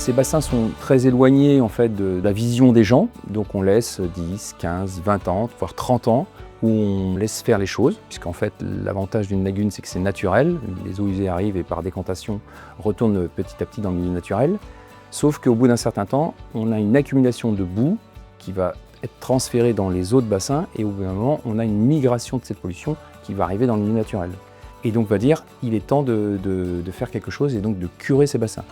Ces bassins sont très éloignés en fait, de la vision des gens, donc on laisse 10, 15, 20 ans, voire 30 ans, où on laisse faire les choses, puisqu'en fait l'avantage d'une lagune c'est que c'est naturel, les eaux usées arrivent et par décantation retournent petit à petit dans le milieu naturel, sauf qu'au bout d'un certain temps, on a une accumulation de boue qui va être transférée dans les eaux de bassin et au bout d'un moment, on a une migration de cette pollution qui va arriver dans le milieu naturel. Et donc on va dire, il est temps de faire quelque chose et donc de curer ces bassins.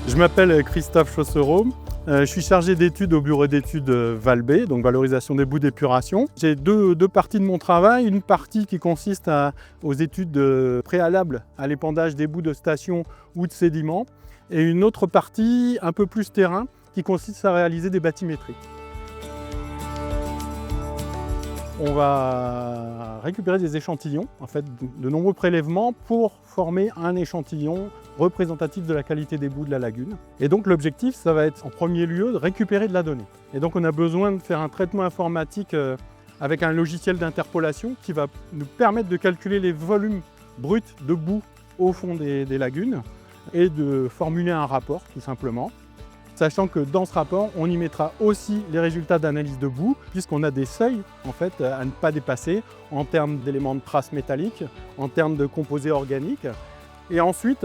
Je m'appelle Christophe Chaussereau, je suis chargé d'études au bureau d'études Valbé, donc valorisation des boues d'épuration. J'ai deux parties de mon travail, une partie qui consiste aux études préalables à l'épandage des boues de station ou de sédiments, et une autre partie un peu plus terrain qui consiste à réaliser des bathymétries. On va récupérer des échantillons, en fait, de nombreux prélèvements pour former un échantillon représentatif de la qualité des boues de la lagune. Et donc l'objectif, ça va être en premier lieu de récupérer de la donnée. Et donc on a besoin de faire un traitement informatique avec un logiciel d'interpolation qui va nous permettre de calculer les volumes bruts de boue au fond des lagunes et de formuler un rapport tout simplement. Sachant que dans ce rapport, on y mettra aussi les résultats d'analyse de boue, puisqu'on a des seuils en fait, à ne pas dépasser en termes d'éléments de traces métalliques, en termes de composés organiques. Et ensuite,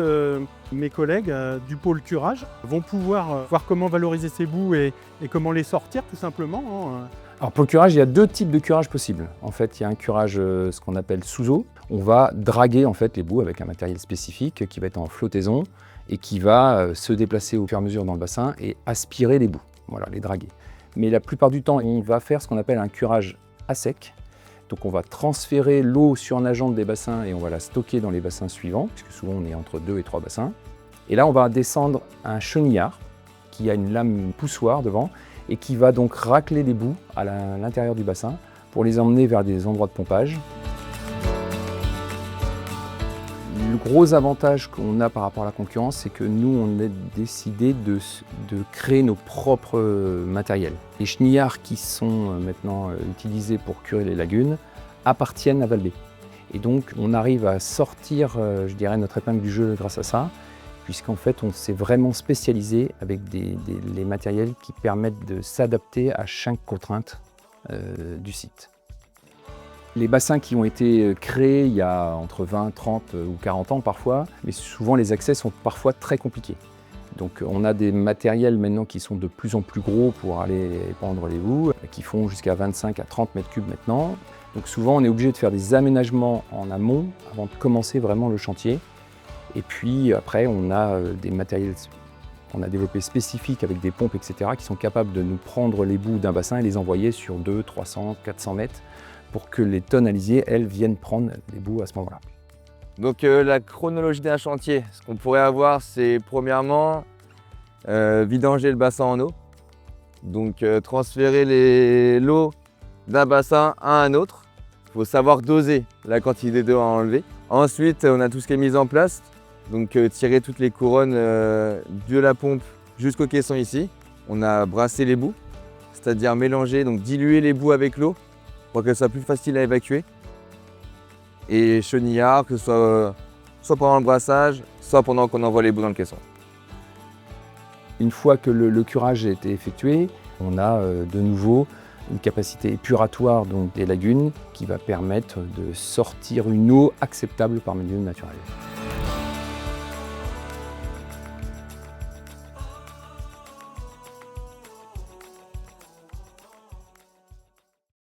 mes collègues du pôle curage vont pouvoir voir comment valoriser ces boues et comment les sortir tout simplement. Alors pour le curage, il y a deux types de curage possibles. En fait, il y a un curage, ce qu'on appelle sous eau. On va draguer en fait, les boues avec un matériel spécifique qui va être en flottaison et qui va se déplacer au fur et à mesure dans le bassin et aspirer les boues, voilà, les draguer. Mais la plupart du temps, on va faire ce qu'on appelle un curage à sec. Donc on va transférer l'eau surnageante des bassins et on va la stocker dans les bassins suivants, puisque souvent on est entre 2 et 3 bassins. Et là, on va descendre un chenillard qui a une lame poussoir devant et qui va donc racler les boues à l'intérieur du bassin pour les emmener vers des endroits de pompage. Le gros avantage qu'on a par rapport à la concurrence, c'est que nous, on a décidé de créer nos propres matériels. Les chenillards qui sont maintenant utilisés pour curer les lagunes appartiennent à Valbé. Et donc, on arrive à sortir, je dirais, notre épingle du jeu grâce à ça, puisqu'en fait, on s'est vraiment spécialisé avec les matériels qui permettent de s'adapter à chaque contrainte du site. Les bassins qui ont été créés il y a entre 20, 30 ou 40 ans parfois, mais souvent les accès sont parfois très compliqués. Donc on a des matériels maintenant qui sont de plus en plus gros pour aller épandre les boues, qui font jusqu'à 25 à 30 mètres cubes maintenant. Donc souvent on est obligé de faire des aménagements en amont avant de commencer vraiment le chantier. Et puis après on a des matériels qu'on a développés spécifiques avec des pompes, etc. qui sont capables de nous prendre les boues d'un bassin et les envoyer sur 200, 300, 400 mètres pour que les tonnalisiers, elles, viennent prendre les boues à ce moment-là. Donc la chronologie d'un chantier, ce qu'on pourrait avoir, c'est premièrement vidanger le bassin en eau. Donc transférer l'eau d'un bassin à un autre. Il faut savoir doser la quantité d'eau à enlever. Ensuite, on a tout ce qui est mis en place. Donc tirer toutes les couronnes de la pompe jusqu'au caisson ici. On a brassé les boues, c'est-à-dire mélanger, donc diluer les boues avec l'eau pour qu'elles soient plus faciles à évacuer. Et chenillard, que ce soit pendant le brassage, soit pendant qu'on envoie les boues dans le caisson. Une fois que le curage a été effectué, on a de nouveau une capacité épuratoire donc, des lagunes qui va permettre de sortir une eau acceptable par milieu naturel.